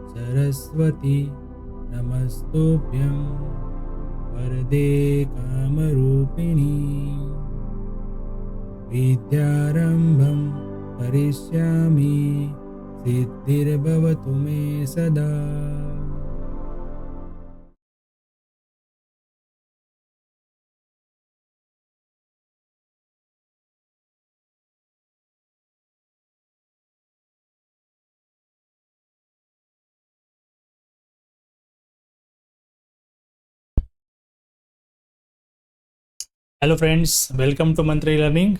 सरस्वती नमस्तुभ्यं वरदे कामरूपिणी विद्यारंभं करिष्यामि सिद्धिर्भवतु मे सदा। हेलो फ्रेंड्स, वेलकम टू मंत्री लर्निंग।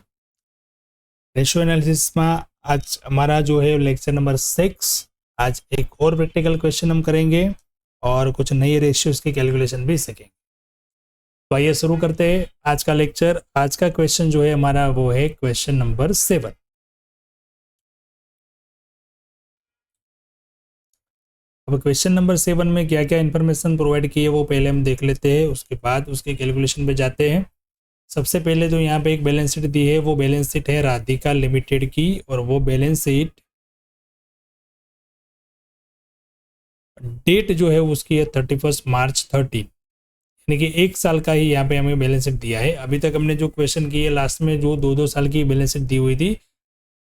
रेशियो एनालिसिस में आज हमारा जो है लेक्चर नंबर 6। आज एक और प्रैक्टिकल क्वेश्चन हम करेंगे और कुछ नए रेशियोज की कैलकुलेशन भी सीखेंगे। तो आइए शुरू करते हैं आज का लेक्चर। आज का क्वेश्चन जो है हमारा वो है क्वेश्चन नंबर 7। अब क्वेश्चन नंबर 7 में क्या क्या इन्फॉर्मेशन प्रोवाइड की है वो पहले हम देख लेते हैं, उसके बाद उसके कैलकुलेशन पे जाते हैं। सबसे पहले तो यहाँ पे एक बैलेंस शीट दी है, वो बैलेंस शीट है राधिका लिमिटेड की, और वो बैलेंस शीट डेट जो है उसकी है 31 मार्च 13, यानी कि एक साल का ही यहाँ पे हमें बैलेंस शीट दिया है। अभी तक हमने जो क्वेश्चन किए लास्ट में जो 2-2 साल की बैलेंस शीट दी हुई थी,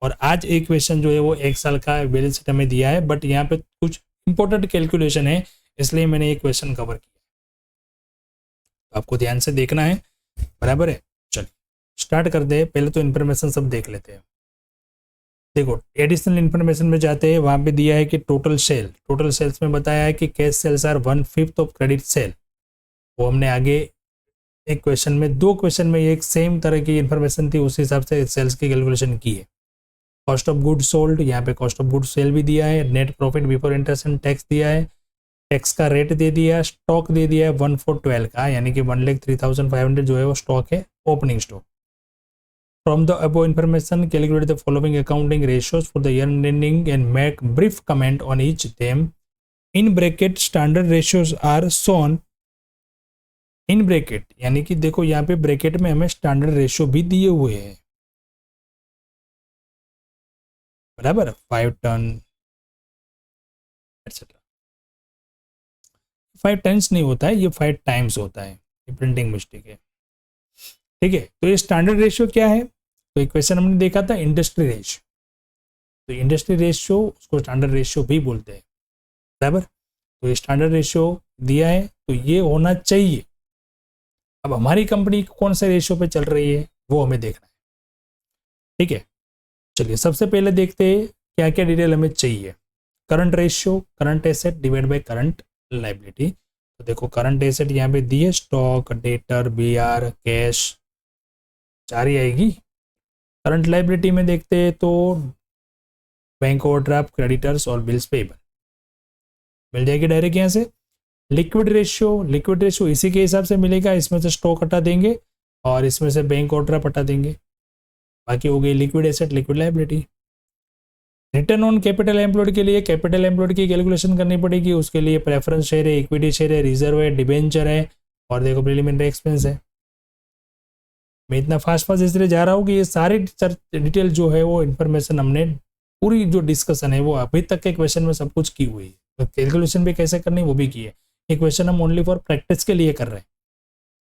और आज एक क्वेश्चन जो है वो एक साल का बैलेंस शीट हमें दिया है, बट यहाँ पे कुछ इंपॉर्टेंट कैलकुलेशन है, इसलिए मैंने ये क्वेश्चन कवर किया। तो आपको ध्यान से देखना है, बराबर है। चलिए स्टार्ट कर दे। पहले तो इन्फॉर्मेशन सब देख लेते हैं। देखो एडिशनल इन्फॉर्मेशन में जाते हैं, वहां पे दिया है कि टोटल सेल्स में बताया है कि cash sales are 1/5 of credit sale. वो हमने आगे एक क्वेश्चन में, 2 क्वेश्चन में एक सेम तरह की इन्फॉर्मेशन थी, उस हिसाब से सेल्स की कैलकुलेशन की है। कॉस्ट ऑफ गुड सोल्ड, यहाँ पे कॉस्ट ऑफ गुड सेल भी दिया है। Net profit before interest and tax दिया है। टैक्स का रेट दे दिया, स्टॉक दे दिया है 1/4/12 का, यानी कि 1,03,500 जो है वो स्टॉक है, opening stock. From the above information, calculate the following accounting ratios for the year ending and make brief comment on each them. In bracket, standard ratios are shown in bracket, यानी कि देखो यहाँ पे bracket में हमें standard ratio भी दिए हुए हैं, बराबर। 5 टन एक्सेट्रा। 5 टन्स नहीं होता है, ये 5 टाइम्स होता है, ये प्रिंटिंग मिस्टेक है, ठीक है। तो ये स्टैंडर्ड रेशियो क्या है? तो एक क्वेश्चन हमने देखा था इंडस्ट्री रेशियो, तो इंडस्ट्री रेशियो उसको स्टैंडर्ड रेशियो भी बोलते हैं, बराबर। तो ये स्टैंडर्ड रेशियो दिया है, तो ये होना चाहिए। अब हमारी कंपनी कौन से रेशियो पे चल रही है वो हमें देखना है, ठीक है। चलिए सबसे पहले देखते हैं क्या क्या डिटेल हमें चाहिए। Current ratio, current asset divide by current liability. तो देखो करंट एसेट यहाँ पे दिए, स्टॉक, डेटर, बीआर, कैश, 4 ही आएगी। करंट लायबिलिटी में देखते हैं तो बैंक ओवरड्राफ्ट, क्रेडिटर्स और बिल्स पेबल मिल जाएगी डायरेक्ट यहाँ से। लिक्विड रेशियो इसी के हिसाब से मिलेगा, इसमें से स्टॉक हटा देंगे और इसमें से बैंक ओवरड्राफ्ट हटा देंगे, बाकी हो गई liquid asset, liquid liability. Return on capital employed के लिए कैपिटल एम्प्लॉयड की कैलकुलेशन करनी पड़ेगी, उसके लिए प्रेफरेंस शेयर है, इक्विटी शेयर है, रिजर्व है, डिबेंचर है, और देखो प्रिलिमिनरी एक्सपेंस है। मैं इतना फास्ट इसलिए जा रहा हूँ कि ये सारी डिटेल जो है वो इन्फॉर्मेशन हमने पूरी जो डिस्कशन है वो अभी तक के क्वेश्चन में सब कुछ की हुई है, तो कैलकुलेशन भी कैसे करनी वो भी की है। ये क्वेश्चन हम ओनली फॉर प्रैक्टिस के लिए कर रहे हैं,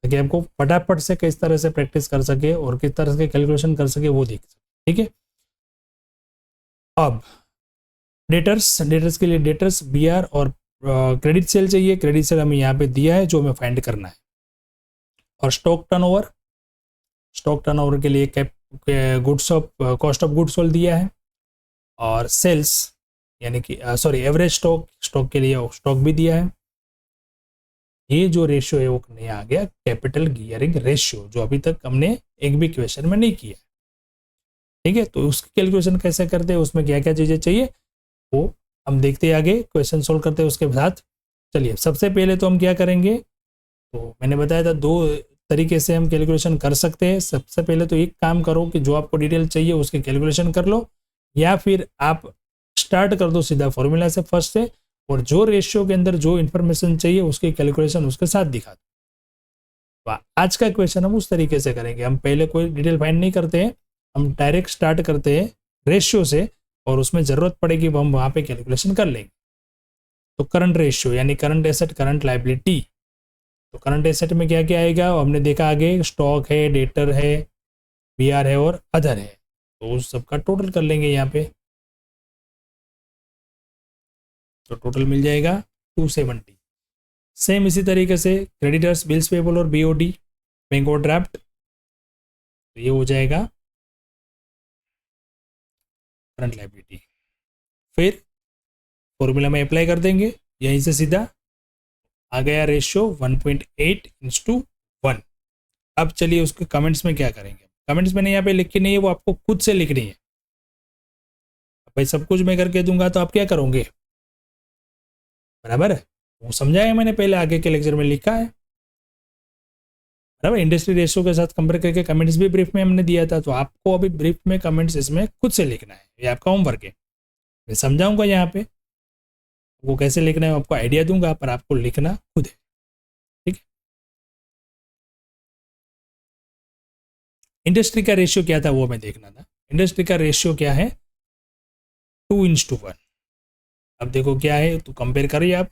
ताकि आपको फटाफट से किस तरह से प्रैक्टिस कर सके और किस तरह से कैलकुलेशन कर सके वो देख सके, ठीक है। अब डेटर्स के लिए डेटर्स, बीआर और क्रेडिट सेल चाहिए। क्रेडिट सेल हमें यहाँ पे दिया है जो हमें फाइंड करना है। और स्टॉक टर्नओवर के लिए goods of cost of goods sold दिया है, और सेल्स यानी कि एवरेज स्टॉक के लिए स्टॉक भी दिया है। ये जो रेशियो है वो नया आ गया कैपिटल गियरिंग रेशियो, जो अभी तक हमने एक भी क्वेश्चन में नहीं किया, ठीक है। तो उसकी कैलकुलेशन कैसे करते हैं, उसमें क्या क्या चीजें चाहिए वो हम देखते हैं आगे, क्वेश्चन सोल्व करते हैं उसके साथ। चलिए सबसे पहले तो हम क्या करेंगे, तो मैंने बताया था 2 तरीके से हम कैलकुलेशन कर सकते हैं। सबसे पहले तो एक काम करो कि जो आपको डिटेल चाहिए उसकी कैलकुलेशन कर लो, या फिर आप स्टार्ट कर दो सीधा फॉर्मूला से फर्स्ट से, और जो रेशियो के अंदर जो इन्फॉर्मेशन चाहिए उसकी कैलकुलेशन उसके साथ दिखा दो। आज का क्वेश्चन हम उस तरीके से करेंगे, हम पहले कोई डिटेल फाइंड नहीं करते हैं, हम डायरेक्ट स्टार्ट करते हैं रेशियो से, और उसमें ज़रूरत पड़ेगी वो हम वहाँ पे कैलकुलेशन कर लेंगे। तो करंट रेशियो यानी करंट एसेट करंट लाइबिलिटी। तो करंट एसेट में क्या क्या आएगा हमने देखा आगे, स्टॉक है, डेटर है, बीआर है और अदर है। तो उस सब का टोटल कर लेंगे यहाँ पे, तो टोटल मिल जाएगा 270। सेम इसी तरीके से क्रेडिटर्स, बिल्स पेबल और बीओडी, बैंक ओवरड्राफ्ट, तो ये हो जाएगा करंट लाइबिलिटी। फिर फॉर्मूला में अप्लाई कर देंगे, यहीं से सीधा आ गया रेशियो 1.8:1। अब चलिए उसके कमेंट्स में क्या करेंगे। कमेंट्स मैंने यहाँ पे लिखी नहीं है, वो आपको खुद से लिखनी है। भाई सब कुछ मैं करके दूंगा तो आप क्या करोगे, बराबर है। वो समझाया मैंने पहले, आगे के लेक्चर में लिखा है, बराबर। इंडस्ट्री रेशियो के साथ कंपेयर करके कमेंट्स भी ब्रीफ में हमने दिया था, तो आपको अभी ब्रीफ में कमेंट्स इसमें खुद से लिखना है, ये आपका होमवर्क है। मैं समझाऊंगा यहाँ पे वो कैसे लिखना है, आपको आइडिया दूंगा, पर आपको लिखना खुद है, ठीक है। इंडस्ट्री का रेशियो क्या था वो मैं देखना था। इंडस्ट्री का रेशियो क्या है, 2:1। अब देखो क्या है, तो कंपेयर करिए आप,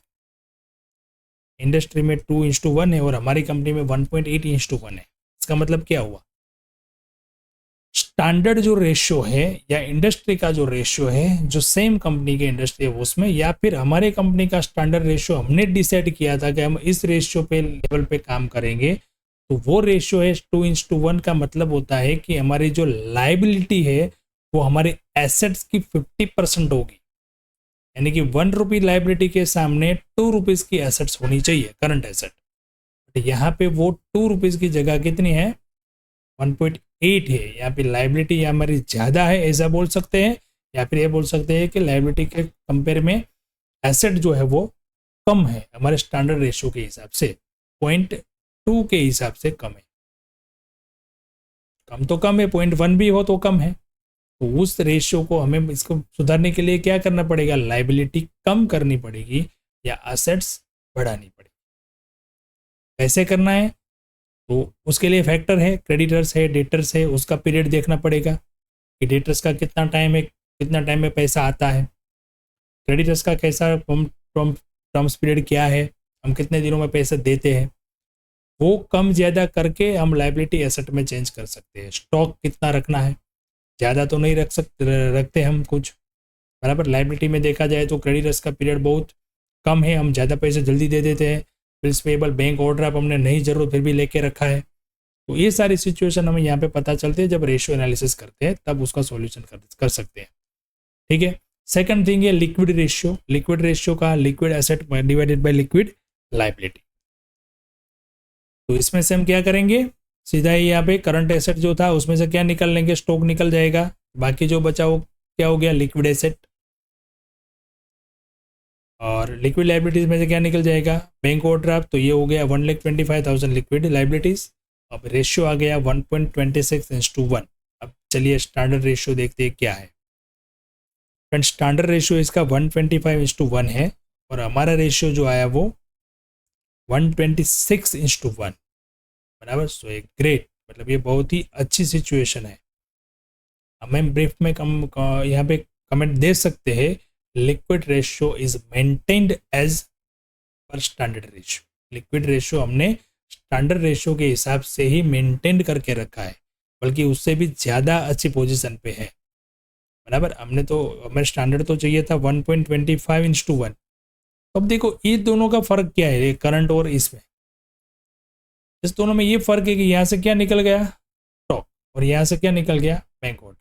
इंडस्ट्री में 2:1 है और हमारी कंपनी में 1.8:1 है। इसका मतलब क्या हुआ, स्टैंडर्ड जो रेशियो है या इंडस्ट्री का जो रेशियो है, जो सेम कंपनी के इंडस्ट्री है उसमें, या फिर हमारे कंपनी का स्टैंडर्ड रेशियो हमने डिसाइड किया था कि हम इस रेशियो पे लेवल पे काम करेंगे, तो वो रेशियो है 2:1 का मतलब होता है कि हमारी जो लाइबिलिटी है वो हमारे एसेट्स की 50% होगी। यानी कि 1 रुपी लाइबिलिटी के सामने 2 रुपीज़ की एसेट्स होनी चाहिए, करंट एसेट। तो यहाँ पे वो 2 रुपीज़ की जगह कितनी है, 1.8 है। यहाँ पे लाइबिलिटी हमारी ज़्यादा है ऐसा बोल सकते हैं, या फिर ये बोल सकते हैं कि लाइबिलिटी के कंपेयर में एसेट जो है वो कम है, हमारे स्टैंडर्ड रेशियो के हिसाब से 0.2 के हिसाब से कम है। कम तो कम है, 0.1 भी हो तो कम है। तो उस रेशियो को हमें इसको सुधारने के लिए क्या करना पड़ेगा, लाइबिलिटी कम करनी पड़ेगी या एसेट्स बढ़ानी पड़ेगी। कैसे करना है, तो उसके लिए फैक्टर है, क्रेडिटर्स है, डेटर्स है, उसका पीरियड देखना पड़ेगा कि डेटर्स का कितना टाइम है, कितना टाइम में पैसा आता है, क्रेडिटर्स का कैसा टर्म्स पीरियड क्या है, हम कितने दिनों में पैसा देते हैं। वो कम ज़्यादा करके हम लाइबिलिटी एसेट में चेंज कर सकते हैं। स्टॉक कितना रखना है, ज़्यादा तो नहीं रखते हम कुछ, बराबर। लाइबिलिटी में देखा जाए तो क्रेडिटर्स का पीरियड बहुत कम है, हम ज़्यादा पैसे जल्दी दे देते हैं। बिल्स पेबल, बैंक ओवरड्राफ्ट हमने नहीं जरूरत फिर भी लेके रखा है। तो ये सारी सिचुएशन हमें यहाँ पे पता चलती है, जब रेशियो एनालिसिस करते हैं तब उसका सॉल्यूशन कर सकते हैं, ठीक है। सेकंड थिंग है लिक्विड रेशियो। लिक्विड रेशियो का liquid asset divided by liquid liability. तो इसमें से हम क्या करेंगे, सीधा ही यहाँ पे करंट एसेट जो था उसमें से क्या निकल लेंगे, स्टॉक निकल जाएगा, बाकी जो बचा वो क्या हो गया, लिक्विड एसेट। और लिक्विड लाइबिलिटीज में से क्या निकल जाएगा, बैंक ओवरड्राफ्ट, तो ये हो गया 1,25,000 लिक्विड लाइबिलिटीज। अब रेशियो आ गया 1.26:1। अब चलिए स्टैंडर्ड रेशियो देखते हैं क्या है। फ्रेंड स्टैंडर्ड रेशियो इसका 125:1 है और हमारा रेशियो जो आया वो 126:1, बराबर। सो एक ग्रेट, मतलब ये बहुत ही अच्छी सिचुएशन है। हमें ब्रीफ में यहाँ पे कमेंट दे सकते हैं, liquid ratio is maintained as per standard ratio. Liquid ratio हमने स्टैंडर्ड रेशियो के हिसाब से ही मेंटेन करके रखा है, बल्कि उससे भी ज़्यादा अच्छी पोजीशन पे है, बराबर। हमें स्टैंडर्ड तो चाहिए था 1.25:1। अब देखो ये दोनों का फर्क क्या है, करंट और इसमें, इस दोनों में ये फर्क है कि यहाँ से क्या निकल गया, स्टॉक, और यहाँ से क्या निकल गया, बैंक ओवरड्राफ्ट।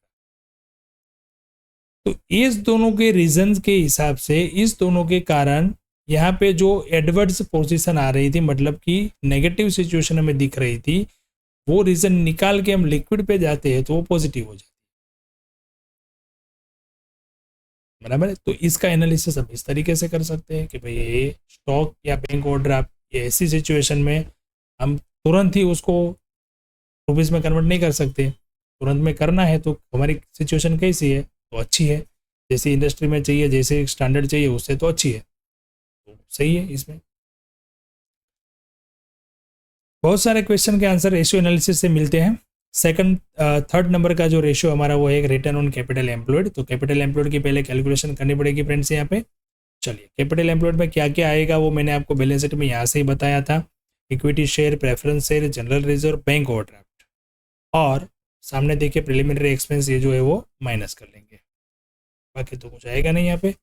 तो इस दोनों के रीजंस के हिसाब से, इस दोनों के कारण यहाँ पे जो एडवर्स पोजीशन आ रही थी, मतलब कि नेगेटिव सिचुएशन हमें दिख रही थी, वो रीजन निकाल के हम लिक्विड पे जाते हैं तो वो पॉजिटिव हो जाती है, बराबर है। तो इसका एनालिसिस हम इस तरीके से कर सकते हैं कि भाई ये स्टॉक या बैंक ओवरड्राफ्ट, ये ऐसी सिचुएशन में हम तुरंत ही उसको रुपीज़ में कन्वर्ट नहीं कर सकते। तुरंत में करना है तो हमारी सिचुएशन कैसी है, तो अच्छी है, जैसे इंडस्ट्री में चाहिए, जैसे स्टैंडर्ड चाहिए उससे तो अच्छी है, तो सही है। इसमें बहुत सारे क्वेश्चन के आंसर रेशियो एनालिसिस से मिलते हैं। सेकंड थर्ड नंबर का जो रेशियो हमारा वो है रिटर्न ऑन कैपिटल एम्प्लॉयड। तो कैपिटल एम्प्लॉयड की पहले कैलकुलेशन करनी पड़ेगी फ्रेंड्स यहाँ पे। चलिए कैपिटल एम्प्लॉयड में क्या क्या आएगा वो मैंने आपको बैलेंस शीट में यहाँ से ही बताया था। Equity share, preference share, general reserve, bank overdraft, और सामने देखिए प्रिलिमिनरी एक्सपेंस ये जो है वो माइनस कर लेंगे, बाकी तो कुछ आएगा नहीं यहाँ पे।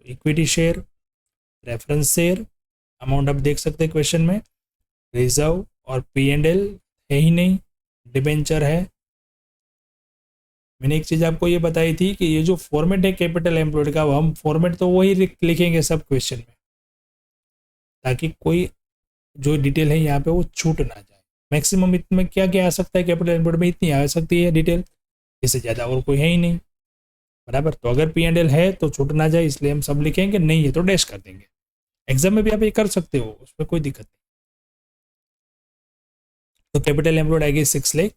Equity share, preference share amount आप देख सकते हैं क्वेश्चन में, रिजर्व और P&L है ही नहीं, डिबेंचर है। मैंने एक चीज़ आपको ये बताई थी कि ये जो फॉर्मेट है कैपिटल एम्प्लॉयड का, हम फॉर्मेट तो वही लिखेंगे सब क्वेश्चन में, ताकि कोई जो डिटेल है यहाँ पे वो छूट ना जाए। मैक्सिमम इतने क्या क्या आ सकता है कैपिटल एम्प्लॉयड में, इतनी आ सकती है डिटेल, इससे ज़्यादा और कोई है ही नहीं, बराबर। तो अगर P&L है तो छूट ना जाए, इसलिए हम सब लिखेंगे, नहीं है तो डैश कर देंगे। एग्जाम में भी आप ये कर सकते हो, उसमें कोई दिक्कत नहीं। तो कैपिटल एम्प्लॉयड आएगी 6 लाख।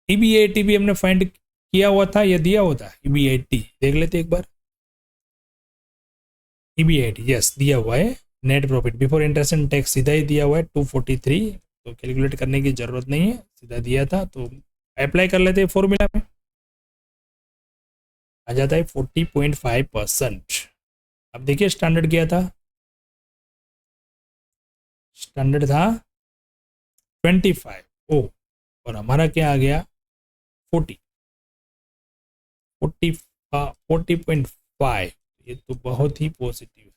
EBIT हमने फाइंड किया हुआ था या दिया हुआ था, EBIT देख लेते एक बार। EBIT यस दिया हुआ है, net profit before interest and tax सीधा ही दिया हुआ है 243, तो कैलकुलेट करने की जरूरत नहीं है, सीधा दिया था। तो अप्लाई कर लेते हैं फॉर्मूला में, आ जाता है 40.5%। अब देखिए स्टैंडर्ड क्या था, स्टैंडर्ड था 25 ओ, और हमारा क्या आ गया 40 40.5, ये तो बहुत ही पॉजिटिव है।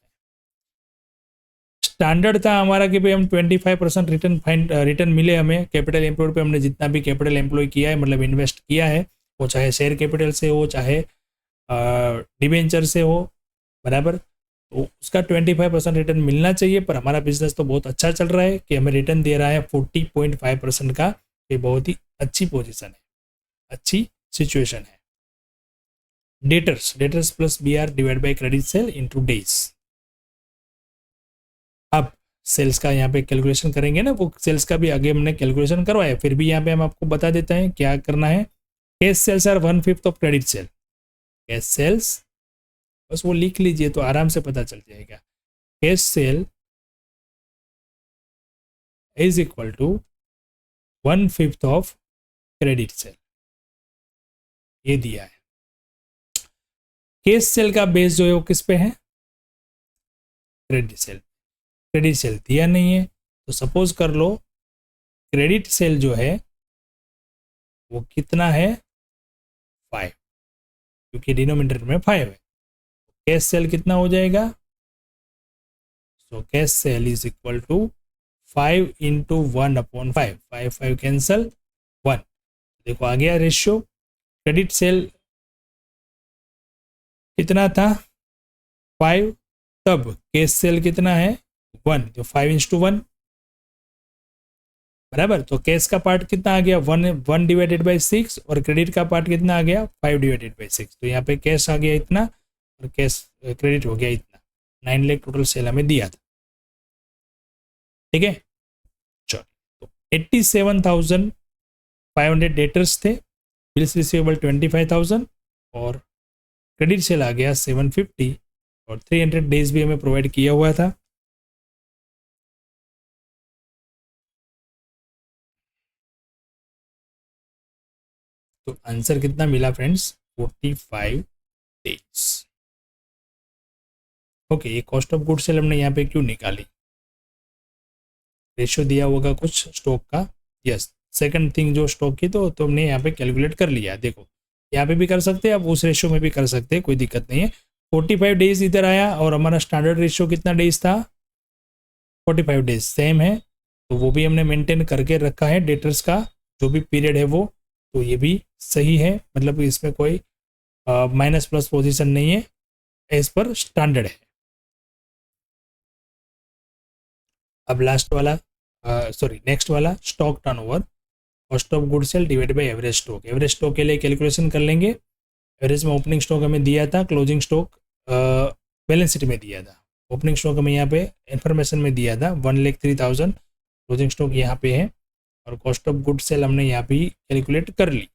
स्टैंडर्ड था हमारा कि भाई हम 25% रिटर्न मिले हमें कैपिटल एम्प्लॉयड पे, हमने जितना भी कैपिटल एम्प्लॉय किया है, मतलब इन्वेस्ट किया है, वो चाहे शेयर कैपिटल से हो चाहे डिबेंचर से हो, बराबर। तो उसका 25% रिटर्न मिलना चाहिए, पर हमारा बिजनेस तो बहुत अच्छा चल रहा है कि हमें रिटर्न दे रहा है 40.5% का, ये बहुत ही अच्छी पोजीशन है, अच्छी सिचुएशन है। Debtors plus BR divide by credit sale into days. अब सेल्स का यहाँ पे कैलकुलेशन करेंगे ना, वो सेल्स का भी आगे हमने कैलकुलेशन करवाया, फिर भी यहाँ पे हम आपको बता देते हैं क्या करना है। Cash sales are 1/5 of credit sale. Cash sales बस वो लिख लीजिए तो आराम से पता चल जाएगा। Cash sale is equal to 1/5 of credit sale, ये दिया है। कैश सेल का बेस जो है वो किस पे है, क्रेडिट सेल। क्रेडिट सेल दिया नहीं है, तो सपोज कर लो क्रेडिट सेल जो है वो कितना है 5, क्योंकि डिनोमिनेटर में 5 है। कैश सेल कितना हो जाएगा, so cash sale is equal to 5 into 1/5, 5 cancel 1, देखो आ गया रेशियो। क्रेडिट सेल कितना था 5, तब कैश सेल कितना है 1, तो 5:1, बराबर। तो कैश का पार्ट कितना आ गया 1 डिवाइडेड बाई 6, और क्रेडिट का पार्ट कितना आ गया 5 डिवाइडेड बाई 6। तो यहाँ पे कैश आ गया इतना और कैश क्रेडिट हो गया इतना, 9 लाख टोटल सेल हमें दिया था, ठीक है। चलो तो 87,500 डेटर्स थे, बिल्स रिसीवेबल 25,000, और क्रेडिट सेल आ गया 750, और 300 डेज भी हमें प्रोवाइड किया हुआ था। तो आंसर कितना मिला फ्रेंड्स 45 डेज। ओके, ये कॉस्ट ऑफ गुड सेल हमने यहाँ पे क्यों निकाली, रेशियो दिया होगा कुछ स्टॉक का, यस। सेकंड थिंग जो स्टॉक की, तो हमने यहाँ पे कैलकुलेट कर लिया, देखो यहाँ पे भी कर सकते हैं आप, उस रेशियो में भी कर सकते हैं, कोई दिक्कत नहीं है। 45 डेज इधर आया, और हमारा स्टैंडर्ड रेशियो कितना डेज था 45 डेज सेम है, तो वो भी हमने मेंटेन करके रखा है। डेटर्स का जो भी पीरियड है वो, तो ये भी सही है, मतलब इसमें कोई माइनस प्लस पोजीशन नहीं है, एज पर स्टैंडर्ड है। अब लास्ट वाला सॉरी नेक्स्ट वाला stock turnover, cost of good sale divide by average stock. Average stock के लिए कैलकुलेशन कर लेंगे। एवरेज में ओपनिंग स्टॉक हमें दिया था, क्लोजिंग स्टॉक बैलेंस शीट में दिया था। ओपनिंग स्टॉक हमें यहाँ पे इंफॉर्मेशन में दिया था 1,03,000, क्लोजिंग स्टॉक यहाँ पे है, और कॉस्ट ऑफ गुड सेल हमने यहाँ पे कैलकुलेट कर ली।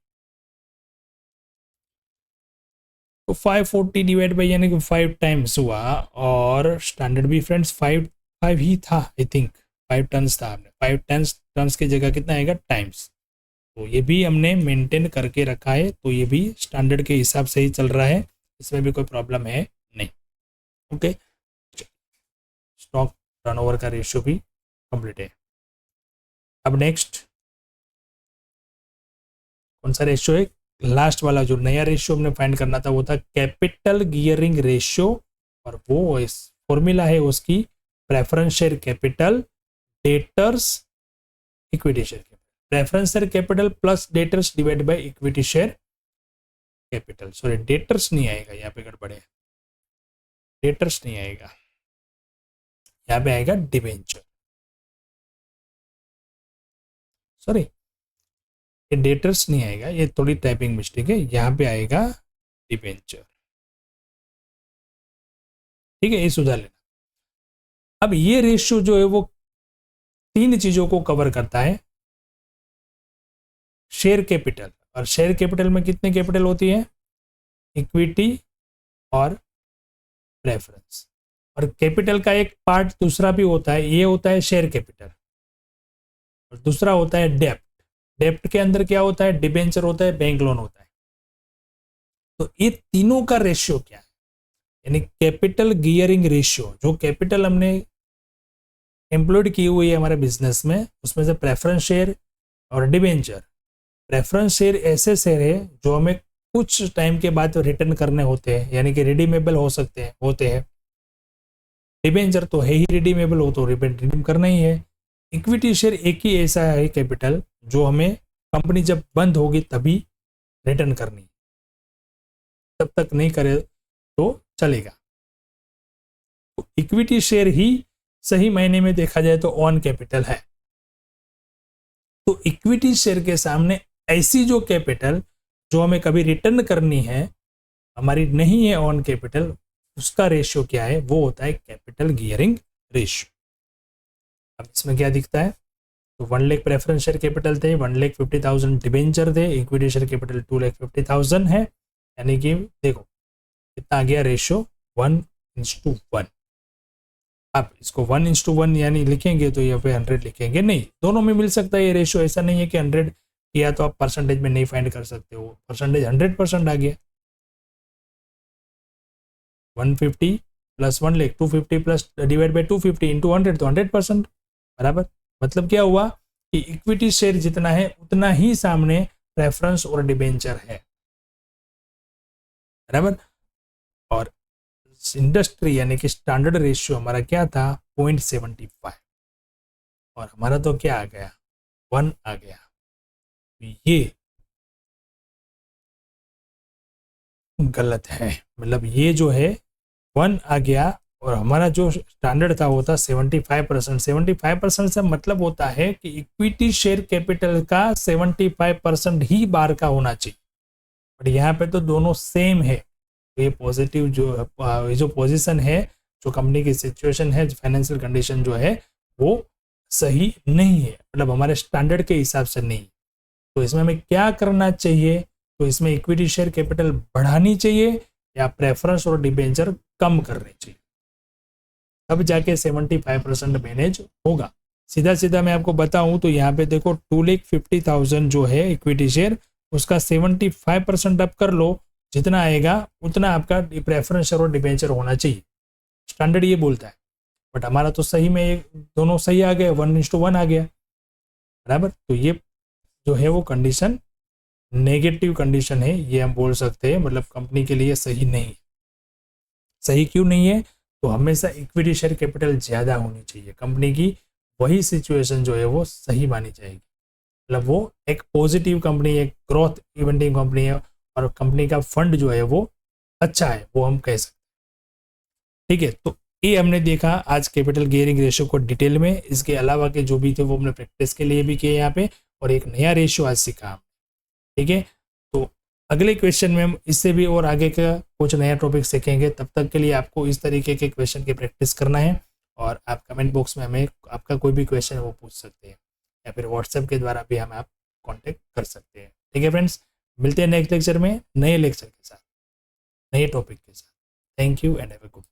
तो 540 डिवाइड बाई यानी कि 5 टाइम्स हुआ, और स्टैंडर्ड भी फ्रेंड्स 5 ही था आई थिंक, 5 टन्स था, आपने 5 टन्स की जगह कितना आएगा टाइम्स। तो ये भी हमने मेंटेन करके रखा है, तो ये भी स्टैंडर्ड के हिसाब से ही चल रहा है, इसमें भी कोई प्रॉब्लम है नहीं। ओके, स्टॉक टर्नओवर का रेशियो भी कंप्लीट है। अब नेक्स्ट कौन सा रेशियो है? लास्ट वाला जो नया रेशियो हमने फाइंड करना था वो था कैपिटल गियरिंग रेशियो, और वो इस फॉर्मूला है उसकी preference share capital debtors equity share capital, preference share capital plus debtors divide by equity share capital. Sorry, debtors नहीं आएगा, यहाँ पे गड़बड़ है, डेटर्स नहीं आएगा, यहाँ पे आएगा डिबेंचर। सॉरी, ये डेटर्स नहीं आएगा, ये थोड़ी टाइपिंग मिस्टेक है, यहाँ पे आएगा डिबेंचर। ठीक है, ये सुधार लेना। अब ये रेशियो जो है वो 3 चीजों को कवर करता है, शेयर कैपिटल, और शेयर कैपिटल में कितने कैपिटल होती है? इक्विटी और प्रेफरेंस, और कैपिटल का एक पार्ट दूसरा भी होता है, ये होता है शेयर कैपिटल, और दूसरा होता है डेप्ट। डेप्ट के अंदर क्या होता है? डिबेंचर होता है, बैंक लोन होता है। तो ये तीनों का रेशियो क्या है? यानी कैपिटल गियरिंग रेशियो, जो कैपिटल हमने एम्प्लॉयड की हुई है हमारे बिजनेस में, उसमें से प्रेफरेंस शेयर और डिबेंचर। प्रेफरेंस शेयर ऐसे शेयर है जो हमें कुछ टाइम के बाद रिटर्न करने होते हैं, यानी कि रिडीमेबल होते हैं। डिबेंचर तो है ही रिडीमेबल, हो तो रिडीम करना ही है। इक्विटी शेयर एक ही ऐसा है कैपिटल जो हमें कंपनी जब बंद होगी तभी रिटर्न करनी, तब तक नहीं करे तो चलेगा। तो इक्विटी शेयर ही सही मायने में देखा जाए तो ऑन कैपिटल है। तो इक्विटी शेयर के सामने ऐसी जो कैपिटल जो हमें कभी रिटर्न करनी है, हमारी नहीं है ऑन कैपिटल, उसका रेशियो क्या है? वो होता है कैपिटल गियरिंग रेशियो। अब इसमें क्या दिखता है? तो 1 लाख प्रेफरेंस शेयर कैपिटल थे, 1,50,000 डिबेंचर थे, इक्विटी शेयर कैपिटल 2,50,000 है, यानी कि देखो कितना आ गया रेशियो? 1:1। आप इसको 1:1 यानी लिखेंगे तो यहाँ पे 100 लिखेंगे नहीं, दोनों में मिल सकता है ये रेशियो। ऐसा नहीं है कि 100 किया तो आप परसेंटेज में नहीं फाइंड कर सकते हो, परसेंटेज 100% आ गया। 150 plus 1 lakh 250 plus divide by 250 into 100 तो 100% बराबर। मतलब क्या हुआ कि इक्विटी शेयर जितना है उतना ही सामने प्रेफरेंस और डिबेंचर है, बराबर। और इंडस्ट्री यानी कि स्टैंडर्ड रेशियो हमारा क्या था? 0.75, और हमारा तो क्या आ गया? 1 आ गया। ये गलत है, मतलब ये जो है 1 आ गया, और हमारा जो स्टैंडर्ड था वो था 75%। 75% से मतलब होता है कि इक्विटी शेयर कैपिटल का 75% ही बाहर का होना चाहिए, बट यहाँ पे तो दोनों सेम है। ये पॉजिटिव जो पोजीशन है, जो कंपनी की सिचुएशन है, फाइनेंशियल कंडीशन जो है वो सही नहीं है, मतलब हमारे स्टैंडर्ड के हिसाब से नहीं। तो इसमें हमें क्या करना चाहिए? तो इसमें इक्विटी शेयर कैपिटल बढ़ानी चाहिए या प्रेफरेंस और डिबेंचर कम करनी चाहिए, तब जाके 75% मैनेज होगा। सीधा सीधा मैं आपको बताऊं तो यहाँ पे देखो 2,50,000 जो है इक्विटी शेयर, उसका 75% आप कर लो, जितना आएगा उतना आपका प्रेफरेंस शेयर और डिबेंचर होना चाहिए, स्टैंडर्ड ये बोलता है। बट हमारा तो सही में दोनों सही आ गए, 1:1 आ गया, बराबर। तो ये जो है वो कंडीशन नेगेटिव कंडीशन है, ये हम बोल सकते हैं, मतलब कंपनी के लिए सही नहीं है। सही क्यों नहीं है? तो हमेशा इक्विटी शेयर कैपिटल ज़्यादा होनी चाहिए कंपनी की, वही सिचुएशन जो है वो सही मानी जाएगी, मतलब वो एक पॉजिटिव कंपनी, एक ग्रोथ इवेंटिंग कंपनी है, और कंपनी का फंड जो है वो अच्छा है, वो हम कह सकते हैं। ठीक है, तो ये हमने देखा आज कैपिटल गियरिंग रेशियो को डिटेल में। इसके अलावा के जो भी थे वो हमने प्रैक्टिस के लिए भी किए यहाँ पे, और एक नया रेशियो आज सीखा। ठीक है, तो अगले क्वेश्चन में हम इससे भी और आगे का कुछ नया टॉपिक सीखेंगे। तब तक के लिए आपको इस तरीके के क्वेश्चन की प्रैक्टिस करना है, और आप कमेंट बॉक्स में हमें आपका कोई भी क्वेश्चन है वो पूछ सकते हैं, या फिर व्हाट्सएप के द्वारा भी हमें आप कॉन्टेक्ट कर सकते हैं। ठीक है फ्रेंड्स, मिलते हैं नेक्स्ट लेक्चर में नए लेक्चर के साथ, नए टॉपिक के साथ। Thank you and have a good day.